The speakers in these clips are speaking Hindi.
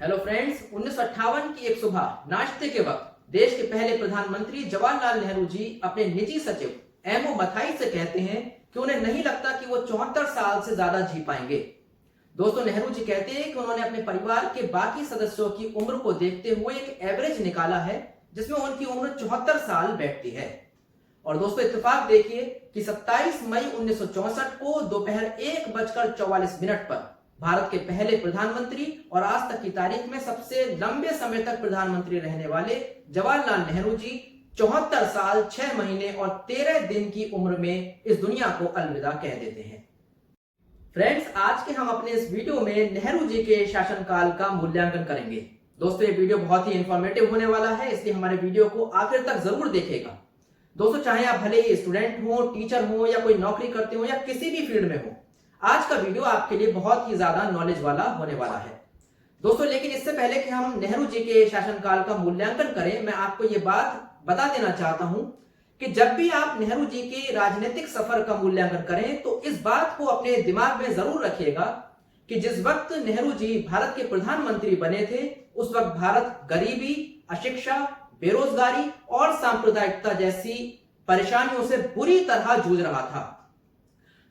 हेलो फ्रेंड्स, 1958 की एक सुबह नाश्ते के वक्त देश के पहले प्रधानमंत्री जवाहरलाल नेहरू जी अपने निजी सचिव एमओ मथाई से कहते हैं कि उन्हें नहीं लगता कि वो 74 साल से ज्यादा जी पाएंगे। दोस्तों, नेहरू जी कहते हैं कि उन्होंने अपने परिवार के बाकी सदस्यों की उम्र को देखते हुए एक एवरेज निकाला है जिसमें उनकी उम्र 74 साल बैठती है। और दोस्तों, इत्तेफाक देखिए कि 27 मई 1964 को दोपहर 1:44 पर भारत के पहले प्रधानमंत्री और आज तक की तारीख में सबसे लंबे समय तक प्रधानमंत्री रहने वाले जवाहरलाल नेहरू जी 74 साल 6 महीने और 13 दिन की उम्र में इस दुनिया को अलविदा कह देते हैं। फ्रेंड्स, आज के हम अपने इस वीडियो में नेहरू जी के शासनकाल का मूल्यांकन करेंगे। दोस्तों, ये वीडियो बहुत ही इंफॉर्मेटिव होने वाला है, इसलिए हमारे वीडियो को आखिर तक जरूर देखिएगा। दोस्तों, चाहे आप भले ही स्टूडेंट हो, टीचर हो या कोई नौकरी करते हो या किसी भी फील्ड में हो, आज का वीडियो आपके लिए बहुत ही ज्यादा नॉलेज वाला होने वाला है। दोस्तों, लेकिन इससे पहले कि हम नेहरू जी के शासनकाल का मूल्यांकन करें, मैं आपको ये बात बता देना चाहता हूं कि जब भी आप नेहरू जी के राजनीतिक सफर का मूल्यांकन करें तो इस बात को अपने दिमाग में जरूर रखिएगा कि जिस वक्त नेहरू जी भारत के प्रधानमंत्री बने थे उस वक्त भारत गरीबी, अशिक्षा, बेरोजगारी और सांप्रदायिकता जैसी परेशानियों से बुरी तरह जूझ रहा था।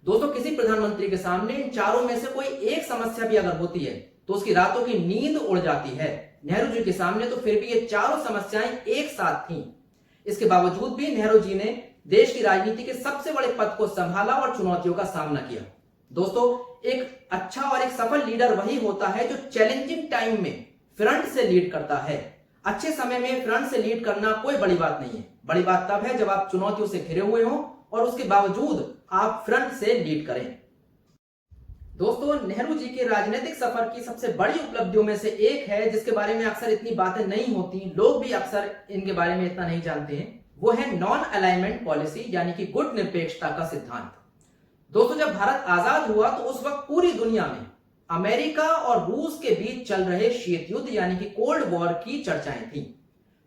दोस्तों, किसी प्रधानमंत्री के सामने इन चारों में से कोई एक समस्या भी अगर होती है तो उसकी रातों की नींद उड़ जाती है। नेहरू जी के सामने तो फिर भी ये चारों समस्याएं एक साथ थीं। इसके बावजूद भी नेहरू जी ने देश की राजनीति के सबसे बड़े पद को संभाला और चुनौतियों का सामना किया। दोस्तों, एक अच्छा और एक सफल लीडर वही होता है जो चैलेंजिंग टाइम में फ्रंट से लीड करता है। अच्छे समय में फ्रंट से लीड करना कोई बड़ी बात नहीं है। बड़ी बात तब है जब आप चुनौतियों से घिरे हुए हो और उसके बावजूद आप फ्रंट से लीड करें। दोस्तों, नेहरू जी के राजनीतिक सफर की सबसे बड़ी उपलब्धियों में से एक है जिसके बारे में अक्सर इतनी बातें नहीं होती, लोग भी अक्सर इनके बारे में इतना नहीं जानते हैं, वो है नॉन अलाइनमेंट पॉलिसी यानी कि गुट निरपेक्षता का सिद्धांत। दोस्तों, जब भारत आजाद हुआ तो उस वक्त पूरी दुनिया में अमेरिका और रूस के बीच चल रहे शीत युद्ध यानी कि कोल्ड वॉर की चर्चाएं थी।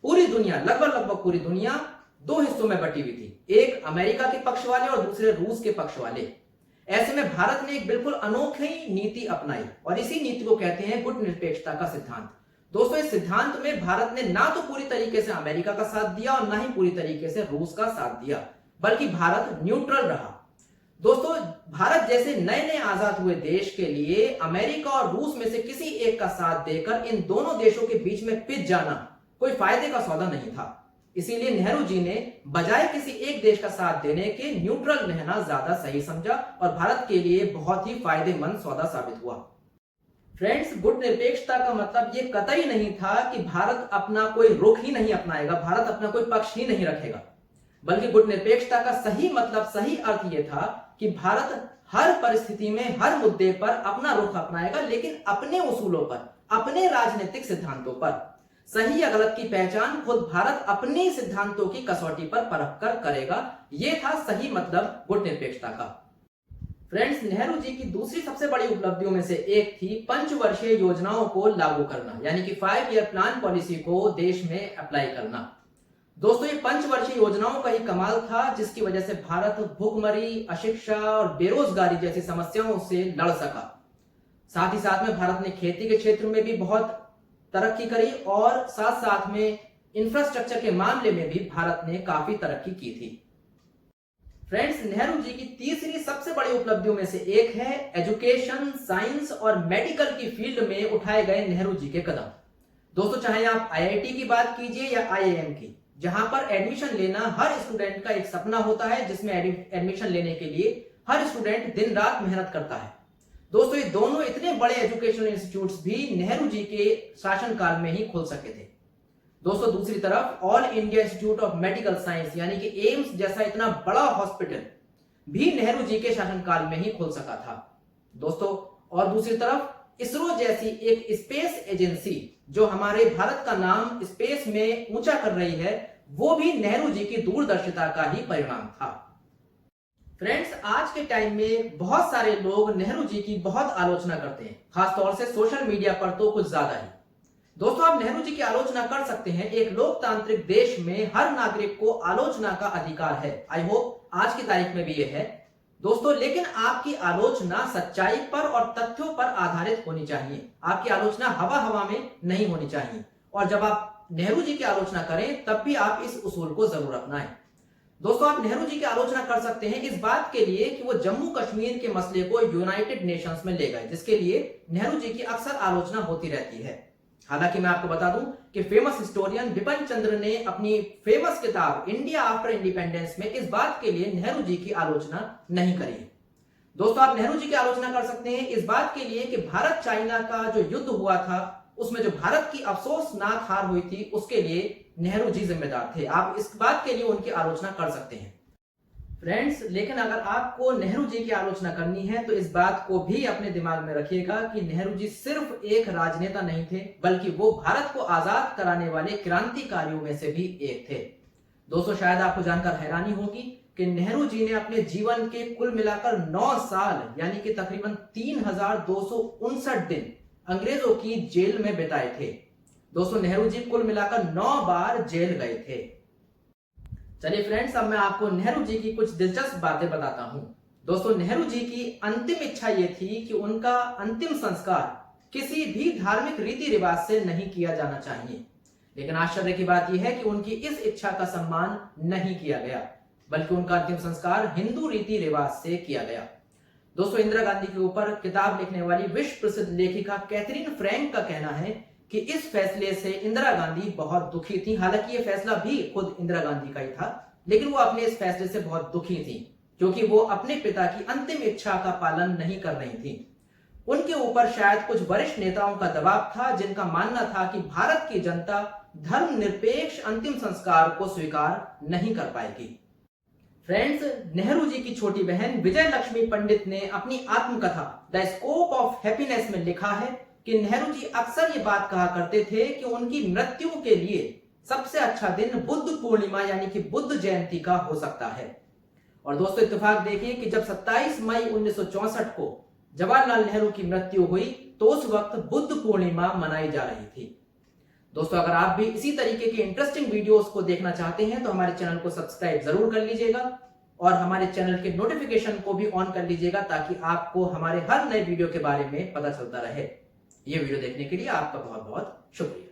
पूरी दुनिया, लगभग पूरी दुनिया दो हिस्सों में बटी हुई थी, एक अमेरिका के पक्ष वाले और दूसरे रूस के पक्ष वाले। ऐसे में भारत ने एक बिल्कुल अनोखी नीति अपनाई और इसी नीति को कहते हैं गुट निरपेक्षता का सिद्धांत। दोस्तों, इस सिद्धांत में भारत ने ना तो पूरी तरीके से अमेरिका का साथ दिया और ना ही पूरी तरीके से रूस का साथ दिया, बल्कि भारत न्यूट्रल रहा। दोस्तों, भारत जैसे नए नए आजाद हुए देश के लिए अमेरिका और रूस में से किसी एक का साथ देकर इन दोनों देशों के बीच में पिस जाना कोई फायदे का सौदा नहीं था। इसीलिए नेहरू जी ने बजाय किसी एक देश का साथ देने के न्यूट्रल रहना ज्यादा सही समझा और भारत के लिए बहुत ही फायदेमंद सौदा साबित हुआ। फ्रेंड्स, गुट निरपेक्षता का मतलब ये कतई नहीं था कि भारत अपना कोई रुख ही नहीं अपनाएगा, भारत अपना कोई पक्ष ही नहीं रखेगा, बल्कि गुट निरपेक्षता का सही मतलब, सही अर्थ ये था कि भारत हर परिस्थिति में, हर मुद्दे पर अपना रुख अपनाएगा, लेकिन अपने उसूलों पर, अपने राजनीतिक सिद्धांतों पर। सही या गलत की पहचान खुद भारत अपने सिद्धांतों की कसौटी पर परख कर करेगा। यह था सही मतलब गुट निरपेक्षता का। फ्रेंड्स, नेहरू जी की दूसरी सबसे बड़ी उपलब्धियों में से एक थी पंचवर्षीय योजनाओं को लागू करना, यानी कि 5 ईयर प्लान पॉलिसी को देश में अप्लाई करना। दोस्तों, ये पंचवर्षीय योजनाओं का ही कमाल था जिसकी वजह से भारत भुखमरी, अशिक्षा और बेरोजगारी जैसी समस्याओं से लड़ सका। साथ ही साथ में भारत ने खेती के क्षेत्र में भी बहुत तरक्की करी और साथ साथ में इंफ्रास्ट्रक्चर के मामले में भी भारत ने काफी तरक्की की थी। फ्रेंड्स, नेहरू जी की तीसरी सबसे बड़ी उपलब्धियों में से एक है एजुकेशन, साइंस और मेडिकल की फील्ड में उठाए गए नेहरू जी के कदम। दोस्तों, चाहे आप आईआईटी की बात कीजिए या आईआईएम की, जहां पर एडमिशन लेना हर स्टूडेंट का एक सपना होता है, जिसमें एडमिशन लेने के लिए हर स्टूडेंट दिन रात मेहनत करता है। दोस्तों, ये दोनों इतने बड़े एजुकेशनल इंस्टीट्यूट्स भी नेहरू जी के शासनकाल में ही खुल सके थे। दोस्तों, दूसरी तरफ all India institute of medical science यानी कि एम्स जैसा इतना बड़ा हॉस्पिटल भी नेहरू जी के शासनकाल में ही खुल सका था। दोस्तों, और दूसरी तरफ इसरो जैसी एक स्पेस एजेंसी जो हमारे भारत का नाम स्पेस में ऊंचा कर रही है, वो भी नेहरू जी की दूरदर्शिता का ही परिणाम था। फ्रेंड्स, आज के टाइम में बहुत सारे लोग नेहरू जी की बहुत आलोचना करते हैं, खासतौर से सोशल मीडिया पर तो कुछ ज्यादा ही। दोस्तों, आप नेहरू जी की आलोचना कर सकते हैं। एक लोकतांत्रिक देश में हर नागरिक को आलोचना का अधिकार है। आई होप आज की तारीख में भी यह है। दोस्तों लेकिन आपकी आलोचना सच्चाई पर और तथ्यों पर आधारित होनी चाहिए। आपकी आलोचना हवा हवा में नहीं होनी चाहिए। और जब आप नेहरू जी की आलोचना करें तब भी आप इस उसूल को जरूर अपनाएं। दोस्तों आप नेहरू जी की आलोचना कर सकते हैं इस बात के लिए कि वो जम्मू कश्मीर के मसले को यूनाइटेड नेशंस में ले गए, जिसके लिए नेहरू जी की अक्सर आलोचना होती रहती है। हालांकि मैं आपको बता दूं कि फेमस हिस्टोरियन बिपिन चंद्र ने अपनी फेमस किताब इंडिया आफ्टर इंडिपेंडेंस में इस बात के लिए नेहरू जी की आलोचना नहीं करी है। दोस्तों आप नेहरू जी की आलोचना कर सकते हैं इस बात के लिए कि भारत चाइना का जो युद्ध हुआ था उसमें जो भारत की अफसोसनाक हार हुई थी उसके लिए नेहरू जी जिम्मेदार थे। आप इस बात के लिए उनकी आलोचना कर सकते हैं फ्रेंड्स। लेकिन अगर आपको नेहरू जी की आलोचना करनी है तो इस बात को भी अपने दिमाग में रखिएगा कि नेहरू जी सिर्फ एक राजनेता नहीं थे, बल्कि वो भारत को आजाद कराने वाले क्रांतिकारियों में से भी एक थे। दोस्तों शायद आपको जानकर हैरानी होगी कि नेहरू जी ने अपने जीवन के कुल मिलाकर 9 साल यानी कि तकरीबन 3259 दिन अंग्रेजों की जेल में बिताए थे। दोस्तों नेहरू जी कुल मिलाकर 9 बार जेल गए थे। चलिए फ्रेंड्स अब मैं आपको नेहरू जी की कुछ दिलचस्प बातें बताता हूं। दोस्तों नेहरू जी की अंतिम इच्छा यह थी कि उनका अंतिम संस्कार किसी भी धार्मिक रीति रिवाज से नहीं किया जाना चाहिए। लेकिन आश्चर्य की बात यह है कि उनकी इस इच्छा का सम्मान नहीं किया गया, बल्कि उनका अंतिम संस्कार हिंदू रीति रिवाज से किया गया। दोस्तों इंदिरा गांधी के ऊपर किताब लिखने वाली विश्व प्रसिद्ध लेखिका कैथरीन फ्रैंक का कहना है कि इस फैसले से इंदिरा गांधी बहुत दुखी थी। हालांकि यह फैसला भी खुद इंदिरा गांधी का ही था, लेकिन वो अपने इस फैसले से बहुत दुखी थी क्योंकि वो अपने पिता की अंतिम इच्छा का पालन नहीं कर रही थी। उनके ऊपर शायद कुछ वरिष्ठ नेताओं का दबाव था जिनका मानना था कि भारत की जनता धर्मनिरपेक्ष अंतिम संस्कार को स्वीकार नहीं कर पाएगी। फ्रेंड्स नेहरू जी की छोटी बहन विजय लक्ष्मी पंडित ने अपनी आत्मकथा द स्कोप ऑफ हैप्पीनेस में लिखा है कि नेहरू जी अक्सर ये बात कहा करते थे कि उनकी मृत्यु के लिए सबसे अच्छा दिन बुद्ध पूर्णिमा यानी कि बुद्ध जयंती का हो सकता है। और दोस्तों इत्तेफाक देखिए कि जब 27 मई 1964 को जवाहरलाल नेहरू की मृत्यु हुई तो उस वक्त बुद्ध पूर्णिमा मनाई जा रही थी। दोस्तों अगर आप भी इसी तरीके के इंटरेस्टिंग वीडियोस को देखना चाहते हैं तो हमारे चैनल को सब्सक्राइब जरूर कर लीजिएगा और हमारे चैनल के नोटिफिकेशन को भी ऑन कर लीजिएगा ताकि आपको हमारे हर नए वीडियो के बारे में पता चलता रहे। ये वीडियो देखने के लिए आपका बहुत बहुत शुक्रिया।